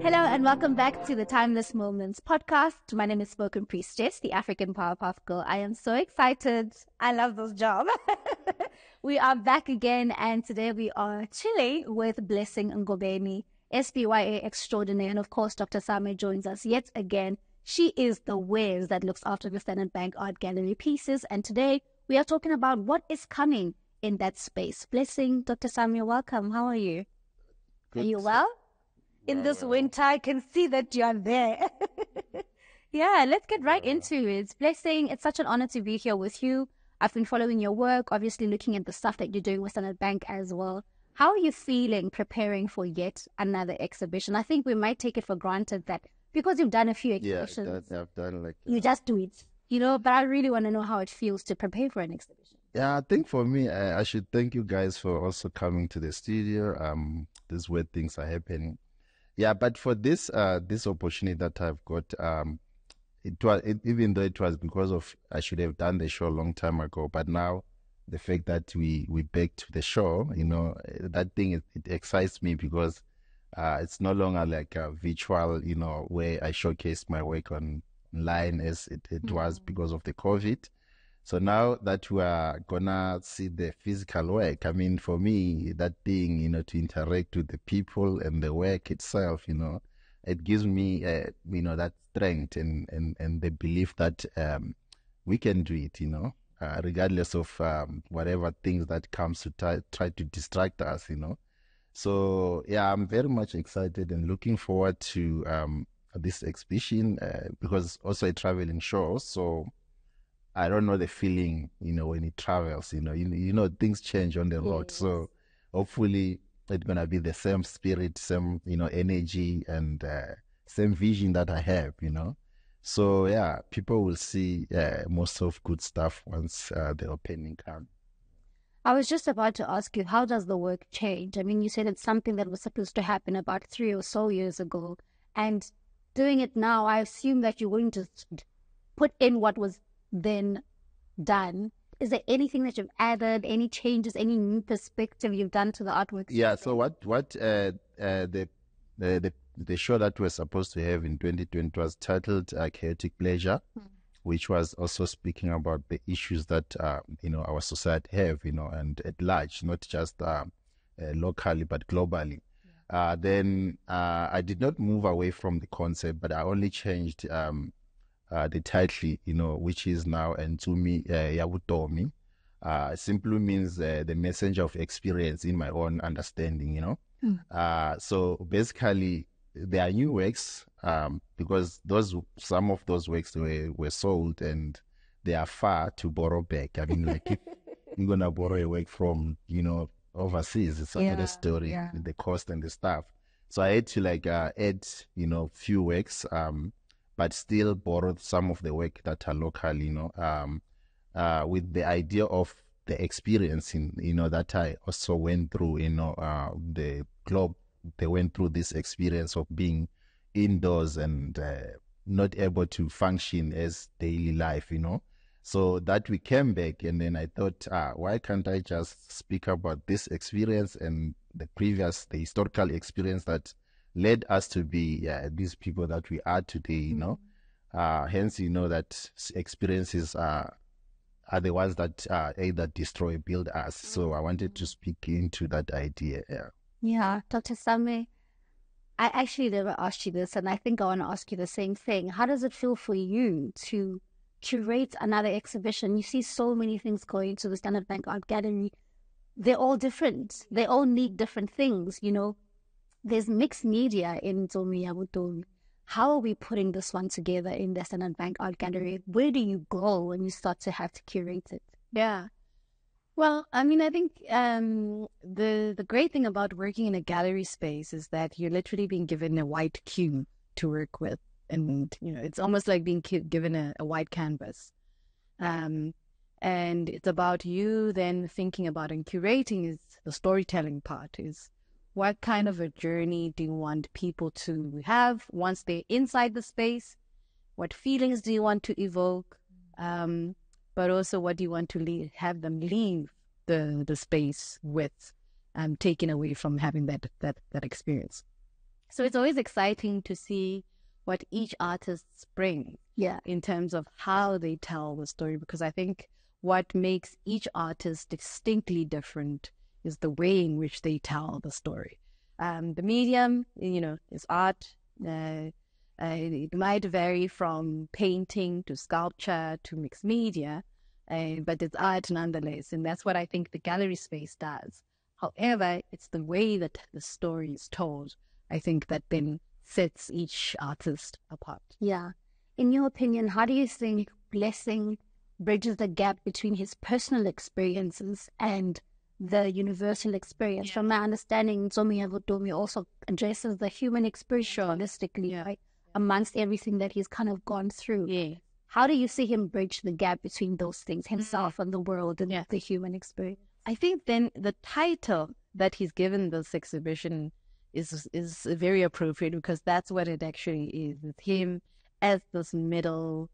Hello and welcome back to the Timeless Moments podcast. My name is Spokenpriestess, the African Powerpuff Girl. I am so excited. I love this job. We are back again, and today we are chilling with Blessing Ngobeni, SBYA extraordinaire, and of course Dr. Same joins us yet again. She is the whiz that looks after the Standard Bank Art Gallery pieces, and today we are talking about what is coming in that space. Blessing, Dr. Same, welcome. How are you? Good. Are you well? In this winter, I can see that you are there. Yeah, let's get right into it. Blessing, it's such an honor to be here with you. I've been following your work, obviously looking at the stuff that you're doing with Standard Bank as well. How are you feeling preparing for yet another exhibition? I think we might take it for granted that because you've done a few exhibitions, I've done like you just do it, but I really want to know how it feels to prepare for an exhibition. Yeah, I think for me, I should thank you guys for also coming to the studio. This is where things are happening. Yeah, but for this opportunity that I've got, even though it was because of I should have done the show a long time ago, but now the fact that we back to the show, that thing it excites me because it's no longer like a virtual, where I showcase my work online as it was because of the COVID. So now that we are gonna see the physical work, I mean, for me, that thing, to interact with the people and the work itself, it gives me, that strength and the belief that we can do it, regardless of whatever things that comes to try to distract us, So yeah, I'm very much excited and looking forward to this exhibition because also I travel in shows, so I don't know the feeling, when it travels, things change on the road. Yes. So hopefully it's going to be the same spirit, same, energy and same vision that I have, So yeah, people will see most of good stuff once the opening comes. I was just about to ask you, how does the work change? I mean, you said it's something that was supposed to happen about 3 or so years ago. And doing it now, I assume that you're going to put in what was then done. Is there anything that you've added, any changes, any new perspective you've done to the artwork? Yeah, so what the show that we're supposed to have in 2020 was titled Chaotic Pleasure, which was also speaking about the issues that our society have, and at large, not just locally but globally. Then I did not move away from the concept, but I only changed the title, which is now Ntumi Yabutomi. Simply means the messenger of experience in my own understanding, So basically, there are new works because some of those works were sold and they are far to borrow back. I mean, like if you're gonna borrow a work from overseas, it's another story with the cost and the stuff. So I had to add few works but still borrowed some of the work that are local, with the idea of the experience that I also went through, the globe. They went through this experience of being indoors and not able to function as daily life, So that we came back and then I thought, why can't I just speak about this experience and the historical experience that led us to be these people that we are today, hence, that experiences are the ones that either destroy or build us. So I wanted to speak into that idea. Yeah, Dr. Same, I actually never asked you this, and I think I want to ask you the same thing. How does it feel for you to curate another exhibition? You see so many things going to the Standard Bank Art Gallery. They're all different. They all need different things, There's mixed media in Ntumi Yabutomi. How are we putting this one together in the Standard Bank Art Gallery? Where do you go when you start to have to curate it? Yeah. Well, I mean, I think the great thing about working in a gallery space is that you're literally being given a white cube to work with. And, it's almost like being given a white canvas. And it's about you then thinking about and curating is the storytelling part is what kind of a journey do you want people to have once they're inside the space? What feelings do you want to evoke? But also what do you want to have them leave the space with, taken away from having that experience? So it's always exciting to see what each artist brings in terms of how they tell the story, because I think what makes each artist distinctly different is the way in which they tell the story. The medium, is art. It might vary from painting to sculpture to mixed media, but it's art nonetheless. And that's what I think the gallery space does. However, it's the way that the story is told, I think, that then sets each artist apart. Yeah. In your opinion, how do you think Blessing bridges the gap between his personal experiences and the universal experience? From my understanding, Nzomi Yavudomi also addresses the human experience holistically, right? Amongst everything that he's kind of gone through. Yeah. How do you see him bridge the gap between those things, himself and the world and the human experience? I think then the title that he's given this exhibition is very appropriate, because that's what it actually is. It's him as this middle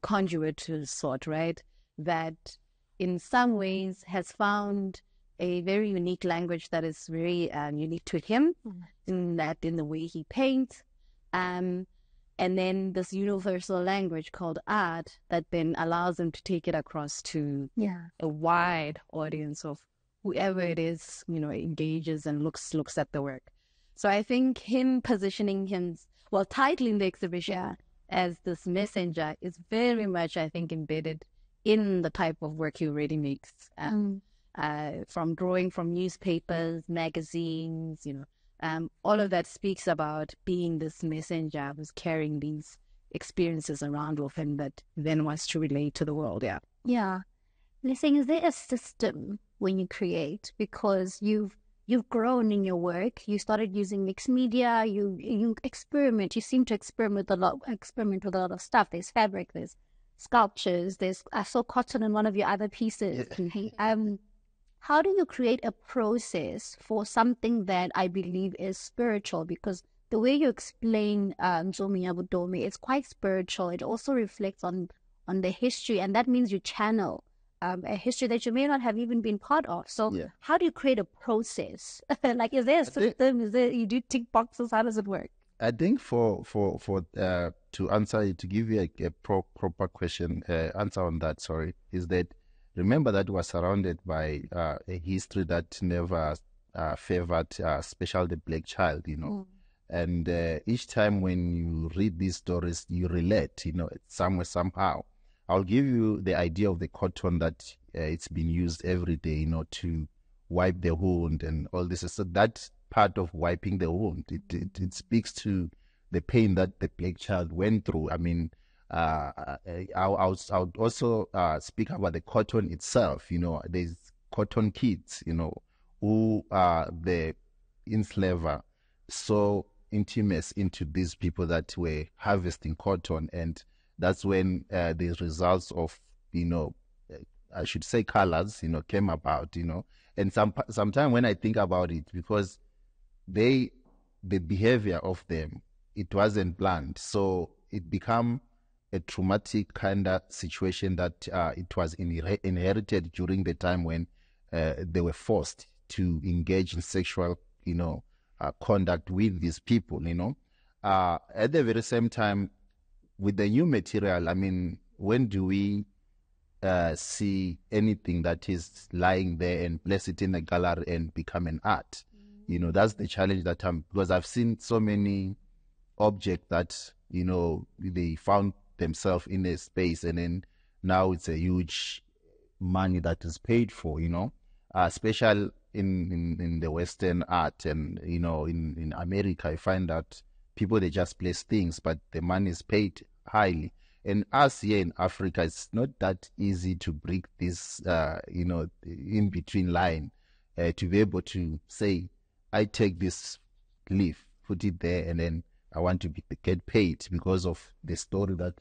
conduit to sort, right? That in some ways has found a very unique language that is very unique to him, in the way he paints. And then this universal language called art that then allows him to take it across to a wide audience of whoever it is, engages and looks at the work. So I think him positioning titling the exhibition as this messenger is very much, I think, embedded in the type of work he already makes. From drawing from newspapers, magazines, all of that speaks about being this messenger who's carrying these experiences around with him that then wants to relate to the world. Yeah. Blessing, is there a system when you create? Because you've grown in your work. You started using mixed media. You experiment. You seem to experiment with a lot of stuff. There's fabric. There's sculptures. I saw cotton in one of your other pieces. How do you create a process for something that I believe is spiritual? Because the way you explain Nzomi Yavudomi, it's quite spiritual. It also reflects on the history, and that means you channel a history that you may not have even been part of. So how do you create a process? Like, is there a system? You do tick boxes? How does it work? I think for to answer it, to give you a proper question, answer on that, is that remember that we're surrounded by a history that never favored especially the black child, and each time when you read these stories, you relate, somehow. I'll give you the idea of the cotton that it's been used every day, to wipe the wound and all this. So that part of wiping the wound, it speaks to the pain that the black child went through. I mean, I would also speak about the cotton itself. There's cotton kids, who are the enslaver, so intimate into these people that were harvesting cotton, and that's when the results of, I should say colors, came about, and sometimes when I think about it, because the behavior of them, it wasn't planned, so it became a traumatic kind of situation that it was inherited during the time when they were forced to engage in sexual, conduct with these people, at the very same time, with the new material, I mean, when do we see anything that is lying there and place it in a gallery and become an art? That's the challenge that because I've seen so many objects that, they found themselves in a space, and then now it's a huge money that is paid for, especially in the Western art, and, in America, I find that people, they just place things, but the money is paid highly. And us here in Africa, it's not that easy to break this, in between line, to be able to say, I take this leaf, put it there, and then I want to get paid because of the story that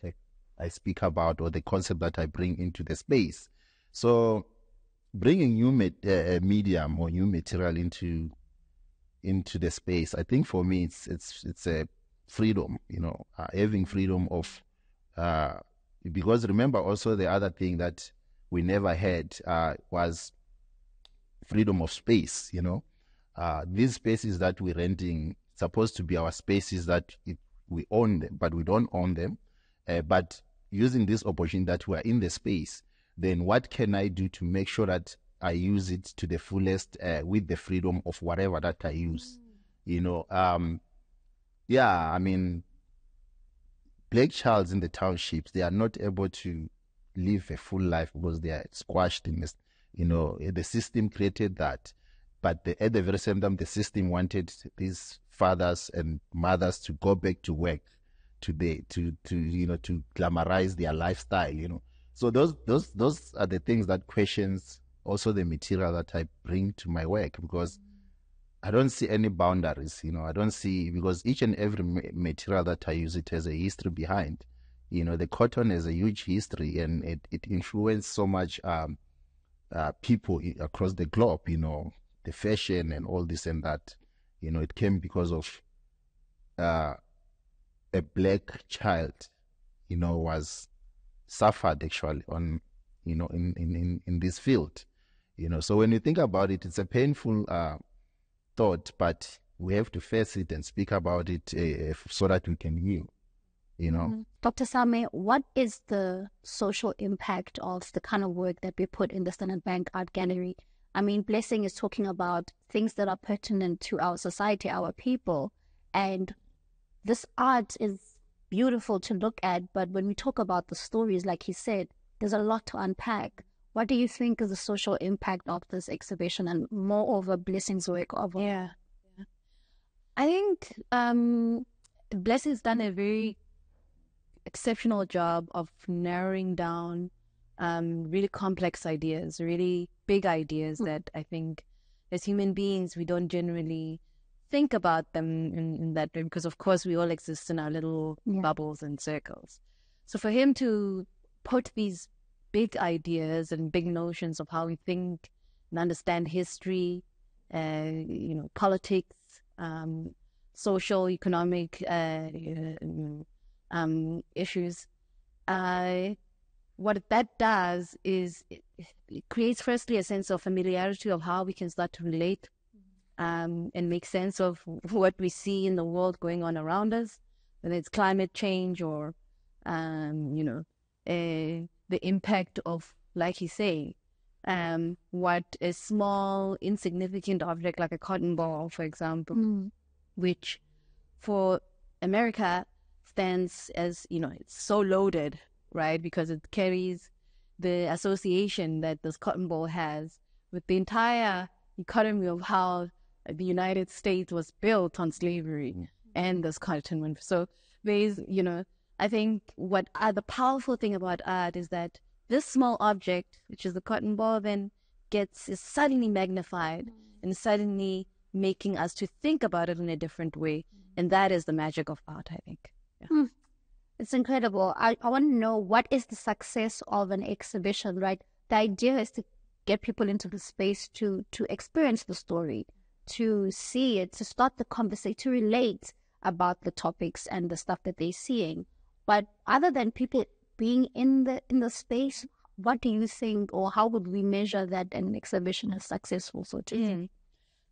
I speak about, or the concept that I bring into the space. So bringing new medium or new material into the space, I think for me it's a freedom, having freedom of because remember also the other thing that we never had was freedom of space. These spaces that we're renting, supposed to be our spaces that we own them, but we don't own them. But using this opportunity that we are in the space, then what can I do to make sure that I use it to the fullest with the freedom of whatever that I use? You know, I mean, black childs in the townships, they are not able to live a full life because they are squashed in this, you know, the system created that. But at the very same time, the system wanted these fathers and mothers to go back to work to glamorize their lifestyle, you know. So those are the things that questions also the material that I bring to my work, because I don't see any boundaries, you know. I don't see, because each and every material that I use, it has a history behind. You know, the cotton has a huge history, and it influenced so much people across the globe, you know, the fashion and all this and that. You know, it came because of a black child, you know, was suffered actually on, you know, in this field, you know. So when you think about it, it's a painful thought, but we have to face it and speak about it so that we can heal, you know. Dr. Same, what is the social impact of the kind of work that we put in the Standard Bank Art Gallery? I mean, Blessing is talking about things that are pertinent to our society, our people, and this art is beautiful to look at, but when we talk about the stories, like he said, there's a lot to unpack. What do you think is the social impact of this exhibition, and moreover, Blessing's work overall? Yeah. I think Blessing's done a very exceptional job of narrowing down really complex ideas, really big ideas that I think as human beings, we don't generally think about them in that way, because of course we all exist in our little bubbles and circles. So for him to put these big ideas and big notions of how we think and understand history, you know, politics, social, economic issues, what that does is it creates firstly a sense of familiarity of how we can start to relate and make sense of what we see in the world going on around us, whether it's climate change or, you know, the impact of, like you say, what a small, insignificant object like a cotton ball, for example, which for America stands as, you know, it's so loaded, right? Because it carries the association that this cotton ball has with the entire economy of how the United States was built on slavery and this cotton. So there's, you know, I think what the powerful thing about art is that this small object, which is the cotton ball, then is suddenly magnified and suddenly making us to think about it in a different way. And that is the magic of art, I think. Yeah. It's incredible. I want to know, what is the success of an exhibition, right? The idea is to get people into the space to experience the story, to see it, to start the conversation, to relate about the topics and the stuff that they're seeing. But other than people being in the space, what do you think, or how would we measure that an exhibition is successful, so to say?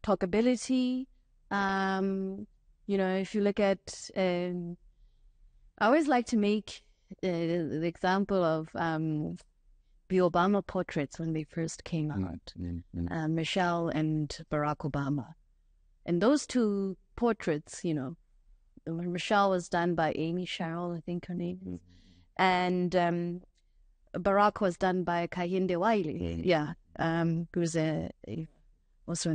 Talkability. You know, if you look at, I always like to make the example of the Obama portraits when they first came out, Michelle and Barack Obama. And those two portraits, you know, Michelle was done by Amy Sherrill, I think her name is, and Barack was done by Kahinde Wiley, who's also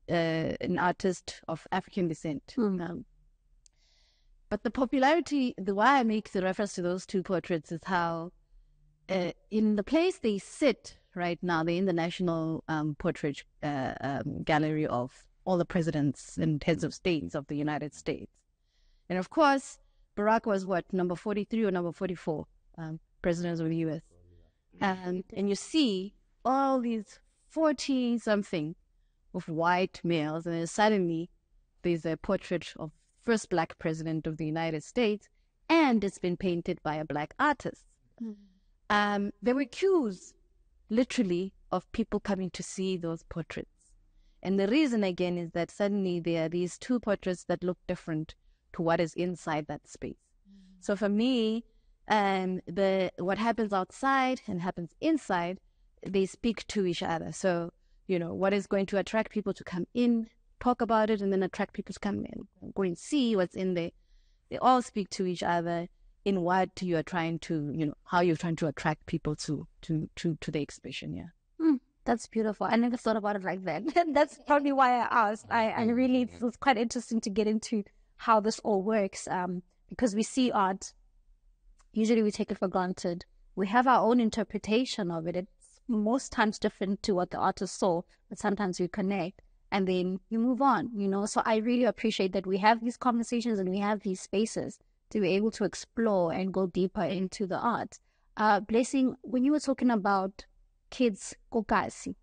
an artist of African descent. But the popularity, the why I make the reference to those two portraits is how in the place they sit right now, they're in the National Portrait Gallery of all the presidents and heads of states of the United States. And of course, Barack was what, number 43 or number 44 presidents of the U.S. And you see all these 40-something of white males, and then suddenly there's a portrait of first black president of the United States, and it's been painted by a black artist. There were queues, literally, of people coming to see those portraits. And the reason, again, is that suddenly there are these two portraits that look different to what is inside that space. So for me, what happens outside and happens inside, they speak to each other. So, what is going to attract people to come in, talk about it, and then attract people to come in, go and see what's in there. They all speak to each other in what you are trying to, how you're trying to attract people to the exhibition. Yeah. That's beautiful. I never thought about it like that. That's probably why I asked. I really, it was quite interesting to get into how this all works. Because we see art, usually we take it for granted. We have our own interpretation of it. It's most times different to what the artist saw, but sometimes we connect and then you move on, So I really appreciate that we have these conversations and we have these spaces to be able to explore and go deeper into the art. Blessing, when you were talking about kids, kokasi,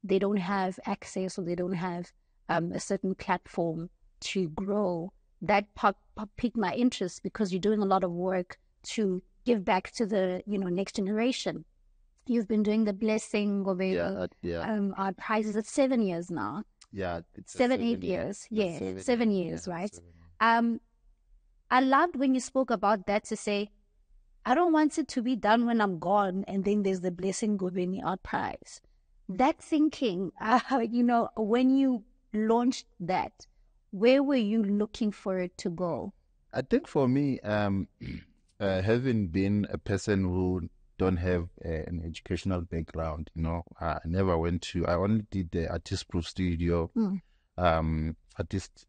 they don't have access or they don't have a certain platform to grow. That piqued my interest because you're doing a lot of work to give back to the next generation. You've been doing the Blessing Ngobeni art prizes. It's 7 years now. Yeah, it's 8 years. Yeah, 7 years, yeah, right? 7 years. I loved when you spoke about that to say, I don't want it to be done when I'm gone and then there's the Blessing Ngobeni art prize. That thinking, when you launched that, where were you looking for it to go? I think for me, having been a person who don't have an educational background, I never went to, I only did the Artist Proof Studio, Artist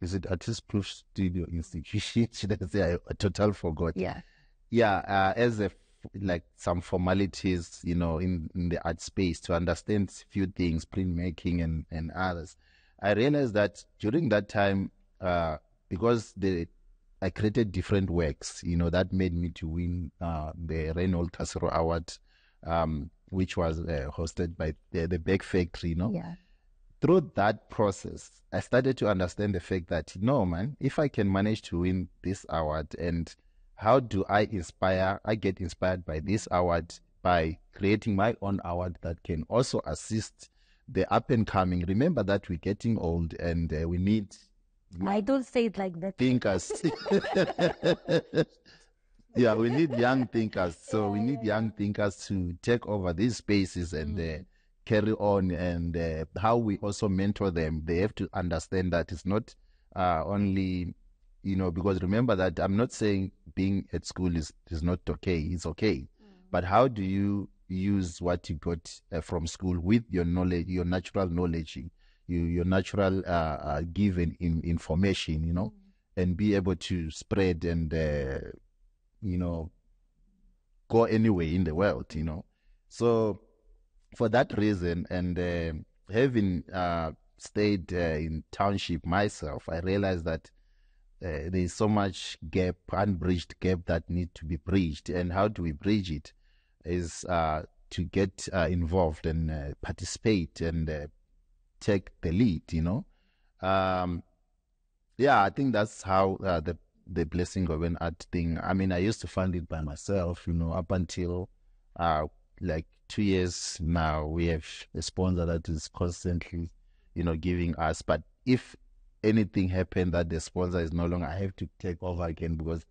Proof Studio Institution? Should I say? I totally forgot. Yeah, as some formalities, in the art space to understand few things, printmaking and others. I realized that during that time, because I created different works, that made me to win the Reynold Casero Award, which was hosted by the Bag Factory, Yeah. Through that process, I started to understand the fact that, no, man, if I can manage to win this award, and how do I get inspired by this award by creating my own award that can also assist the up and coming. Remember that we're getting old and we need I don't say it like that. thinkers. Yeah, we need young thinkers. So we need young thinkers to take over these spaces and carry on. And how we also mentor them. They have to understand that it's not only, because remember that I'm not saying being at school is not okay. It's okay. But how do you use what you got from school with your knowledge, your natural knowledge, your natural given information, and be able to spread and, go anywhere in the world, So for that reason, and having stayed in township myself, I realized that there's so much gap, unbridged gap that need to be bridged. And how do we bridge it? Is to get involved and participate and take the lead, I think that's how the Blessing Ngobeni art thing. I mean, I used to fund it by myself, up until 2 years now. We have a sponsor that is constantly, giving us. But if anything happened that the sponsor is no longer, I have to take over again because,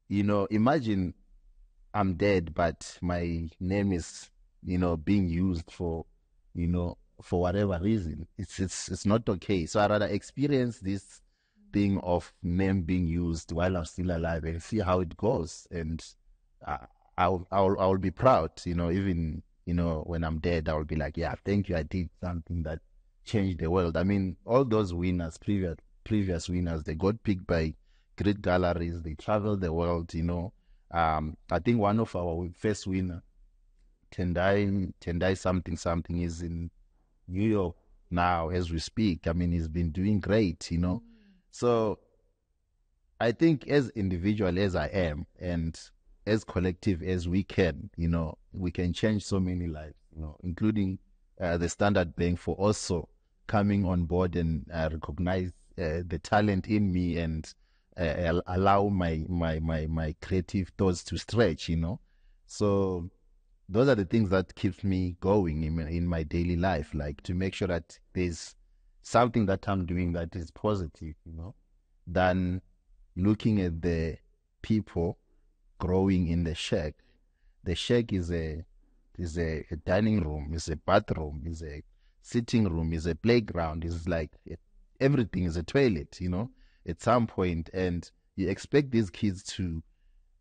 imagine I'm dead, but my name is, being used for, for whatever reason. It's not okay. So I rather experience this thing of name being used while I'm still alive and see how it goes. And I'll be proud, even, when I'm dead, I'll be like, yeah, thank you. I did something that changed the world. I mean, all those winners, previous winners, they got picked by great galleries. They traveled the world, I think one of our first winner, Tendai something is in New York now as we speak. I mean, he's been doing great, So I think as individual as I am and as collective as we can, we can change so many lives, including the Standard Bank for also coming on board and recognize the talent in me and allow my creative thoughts to stretch, So those are the things that keeps me going in my daily life, like to make sure that there's something that I'm doing that is positive, than looking at the people growing in the shack. The shack is a dining room, is a bathroom, is a sitting room, is a playground, is like everything is a toilet, at some point. And you expect these kids to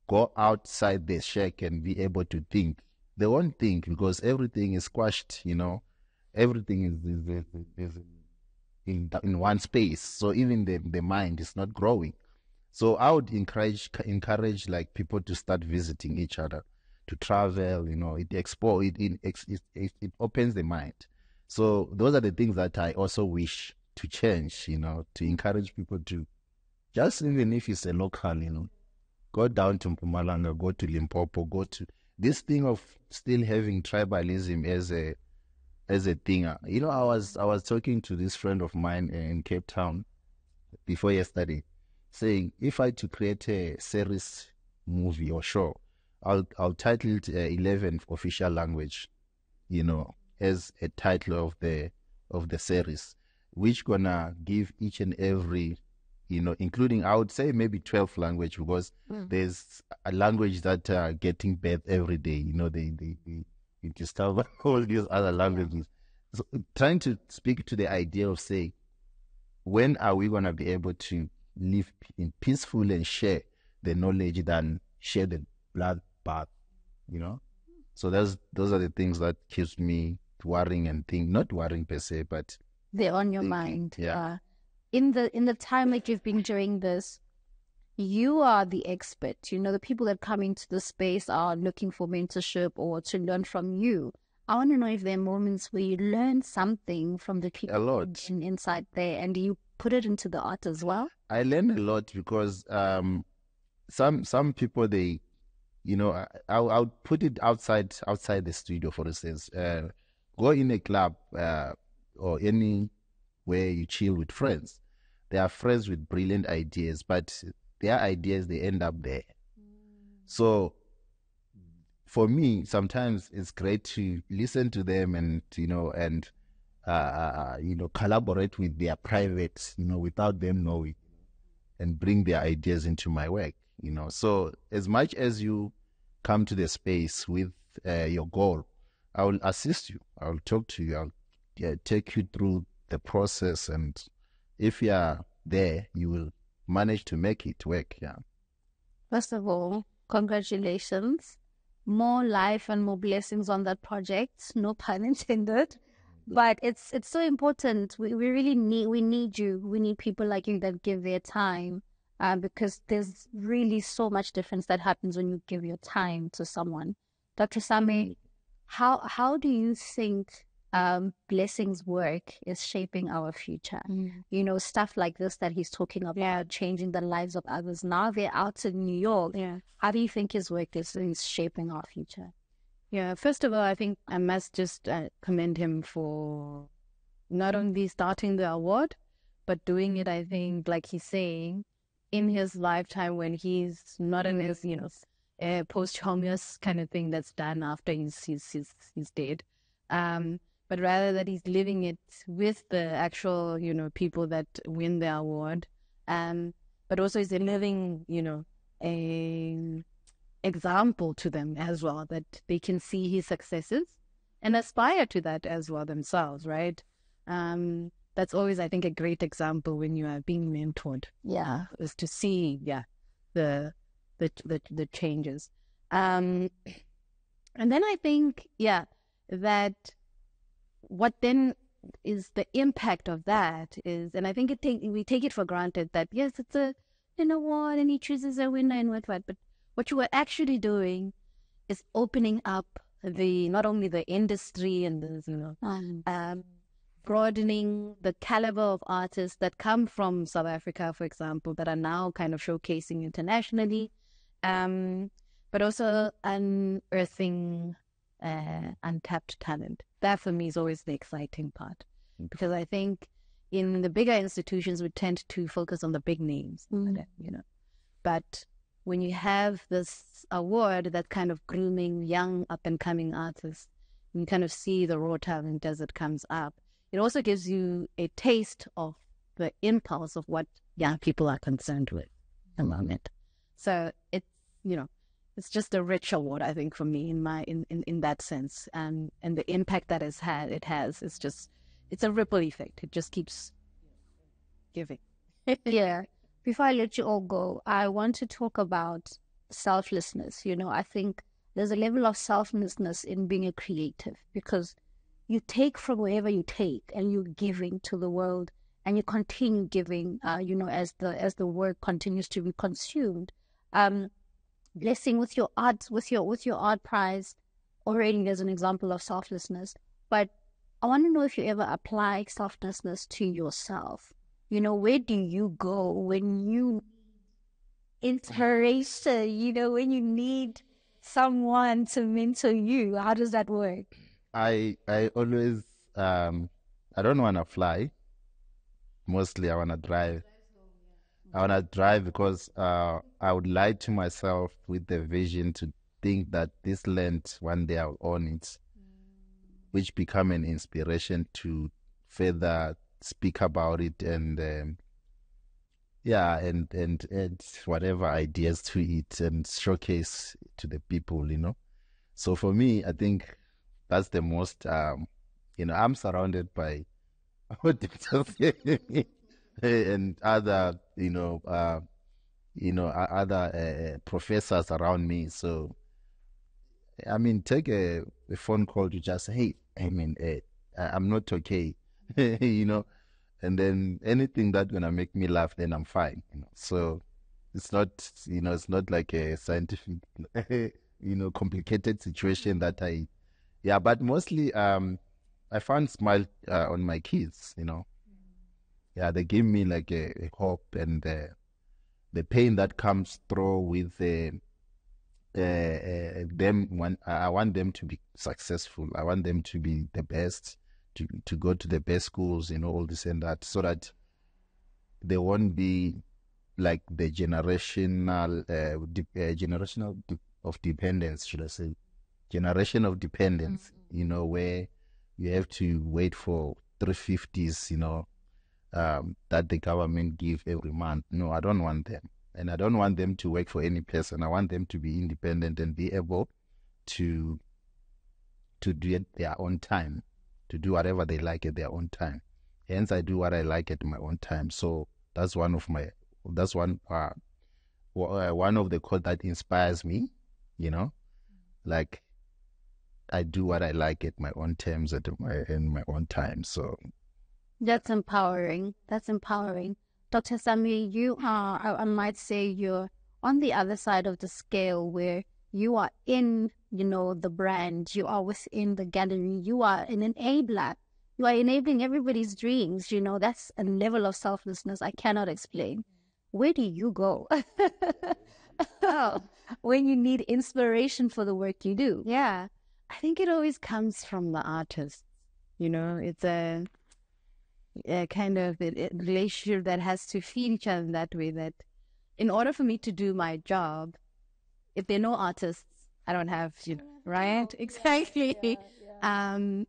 go outside the shack and be able to think. They won't think because everything is squashed, everything is in one space. So even the mind is not growing. So I would encourage like people to start visiting each other, to travel. It opens the mind. So those are the things that I also wish to change. To encourage people to just, even if it's a local, go down to Mpumalanga, go to Limpopo, go to this thing of still having tribalism as a thing. I was talking to this friend of mine in Cape Town before yesterday, saying if I had to create a series, movie or show, I'll title it 11 official language, as a title of the series, which gonna give each and every, including, I would say maybe 12 language, because there's a language that are getting birth every day. They discover all these other languages. So trying to speak to the idea of, say, when are we going to be able to live in peaceful and share the knowledge than share the bloodbath, So those are the things that keeps me worrying and not worrying per se, but they're on your thinking, mind. Yeah. In the time that you've been doing this, you are the expert. The people that come into the space are looking for mentorship or to learn from you. I want to know if there are moments where you learn something from the people A lot. inside there, and you put it into the art as well. I learn a lot because some people, they, I'll put it outside the studio, for instance. Go in a club or anywhere you chill with friends. They are friends with brilliant ideas, but their ideas, they end up there. So for me, sometimes it's great to listen to them and collaborate with their privates, without them knowing, and bring their ideas into my work. So as much as you come to the space with your goal, I will assist you. I will talk to you. I'll take you through the process, and if you are there, you will manage to make it work. Yeah. First of all, congratulations. More life and more blessings on that project. No pun intended. But it's so important. We really need you. We need people like you that give their time, because there's really so much difference that happens when you give your time to someone. Dr. Same, how do you think Blessing's work is shaping our future? Stuff like this that he's talking about, changing the lives of others. Now they're out in New York. How do you think his work is shaping our future? Yeah, first of all, I think I must just commend him for not only starting the award, but doing it, I think, like he's saying, in his lifetime, when he's not in his, posthumous kind of thing that's done after he's dead. But rather that he's living it with the actual, people that win the award. But also he's a living, a example to them as well, that they can see his successes and aspire to that as well themselves, right? That's always, I think, a great example when you are being mentored. Yeah, is to see, the changes. And then I think, that what then is the impact of that is, and I think we take it for granted that yes, it's an award and he chooses a winner and what, but what you are actually doing is opening up not only the industry and the, broadening the caliber of artists that come from South Africa, for example, that are now kind of showcasing internationally, but also unearthing untapped talent. That for me is always the exciting part, because I think in the bigger institutions we tend to focus on the big names, but when you have this award that's kind of grooming young up and coming artists, you kind of see the raw talent as it comes up. it also gives you a taste of the impulse of what young people are concerned with at the moment. So it's, it's just a rich award, I think, for me in that sense. And the impact that it has, it's a ripple effect. It just keeps giving. Yeah. Before I let you all go, I want to talk about selflessness. I think there's a level of selflessness in being a creative, because you take from wherever you take and you're giving to the world, and you continue giving, as the work continues to be consumed. Blessing, with your art, with your art prize, already there's an example of selflessness. But I want to know if you ever apply selflessness to yourself. Where do you go when you inspiration, when you need someone to mentor you? How does that work? I always I don't want to fly. Mostly I want to drive. I want to drive because I would lie to myself with the vision to think that this land, one day I'll own it, which become an inspiration to further speak about it and and whatever ideas to it and showcase to the people. So for me, I think that's the most I'm surrounded by auditors and other other professors around me. So I mean, take a phone call to just say, hey, I'm not okay, and then anything that's gonna make me laugh, then I'm fine. So it's not like a scientific, complicated situation that but mostly, I found smile on my kids. Yeah, they give me like a hope, and the pain that comes through with them. I want them to be successful. I want them to be the best, to go to the best schools, all this and that, so that they won't be like the of dependence, should I say, generation of dependence, where you have to wait for 350s, that the government give every month. No, I don't want them. And I don't want them to work for any person. I want them to be independent and be able to do it their own time, to do whatever they like at their own time. Hence, I do what I like at my own time. So that's one of the quote that inspires me, like I do what I like at my own terms, in my own time. So that's empowering. Dr. Sami, you are, I might say, you're on the other side of the scale, where you are in, the brand, you are within the gallery, you are an enabler. You are enabling everybody's dreams. That's a level of selflessness I cannot explain. Where do you go when you need inspiration for the work you do? Yeah, I think it always comes from the artist. It's a kind of a relationship that has to feed each other in that way, that in order for me to do my job, if there are no artists, I don't have, right? Exactly. And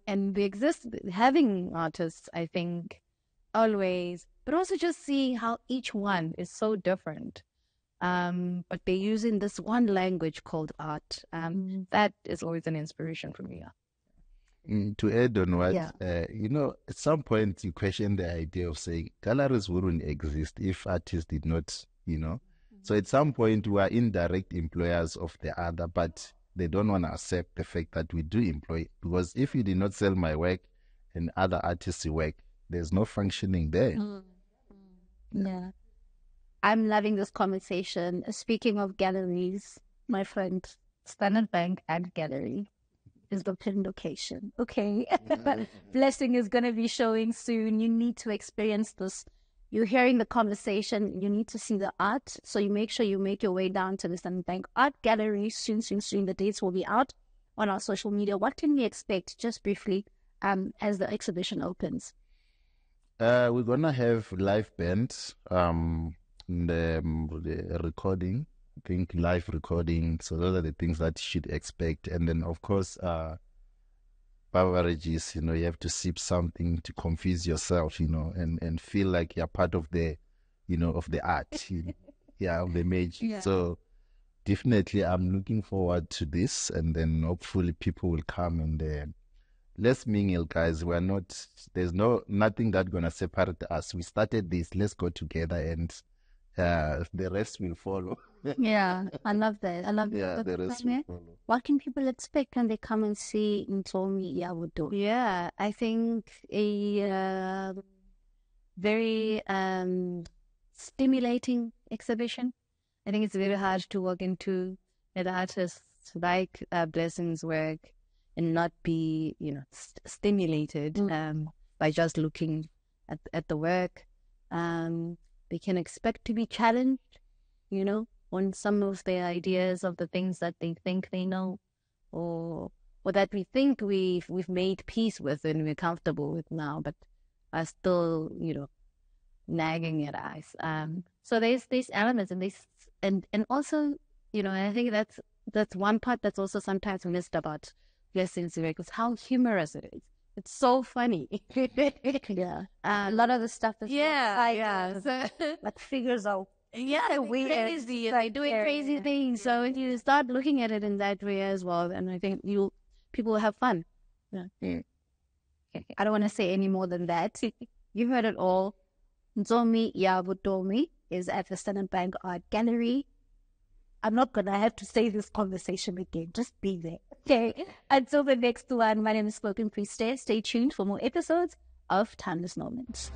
having artists, I think, always, but also just seeing how each one is so different. But they're using this one language called art. That is always an inspiration for me. To add on what, at some point you question the idea of saying galleries wouldn't exist if artists did not, So at some point we are indirect employers of the other, but they don't want to accept the fact that we do employ. Because if you did not sell my work and other artists' work, there's no functioning there. Yeah. I'm loving this conversation. Speaking of galleries, my friend, Standard Bank and Gallery is the pin location. Okay. Blessing is going to be showing soon. You need to experience this. You're hearing the conversation. You need to see the art. So you make sure you make your way down to the Standard Bank Art Gallery soon. The dates will be out on our social media. What can we expect, just briefly, as the exhibition opens? We're going to have live bands, the recording. I think live recording. So those are the things that you should expect. And then, of course, beverages, you have to sip something to confuse yourself, and feel like you're part of the, of the art, yeah, of the magic. Yeah. So definitely I'm looking forward to this, and then hopefully people will come and let's mingle, guys. There's nothing that's gonna separate us. We started this, let's go together, and the rest will follow. Yeah, I love that. I love Yeah, that. the rest will follow. What can people expect when they come and see Ntomi Yabudo? Yeah, I think a very stimulating exhibition. I think it's very hard to walk into an artist like Blessing's work and not be, stimulated by just looking at the work. They can expect to be challenged, on some of their ideas of the things that they think they know, or that we think we've made peace with and we're comfortable with now, but are still, nagging at us. So there's these elements and also, I think that's one part that's also sometimes missed about Blessing's work is how humorous it is. It's so funny. Yeah. A lot of the stuff is like figures out. Yeah, weird. crazy. They're doing crazy things. So if you start looking at it in that way as well, and I think people will have fun. Yeah. I don't want to say any more than that. You heard it all. Ntomi Yabudo is at the Standard Bank Art Gallery. I'm not going to have to say this conversation again. Just be there. Okay. Until the next one, my name is Spokenpriestess. Stay tuned for more episodes of Timeless Moments.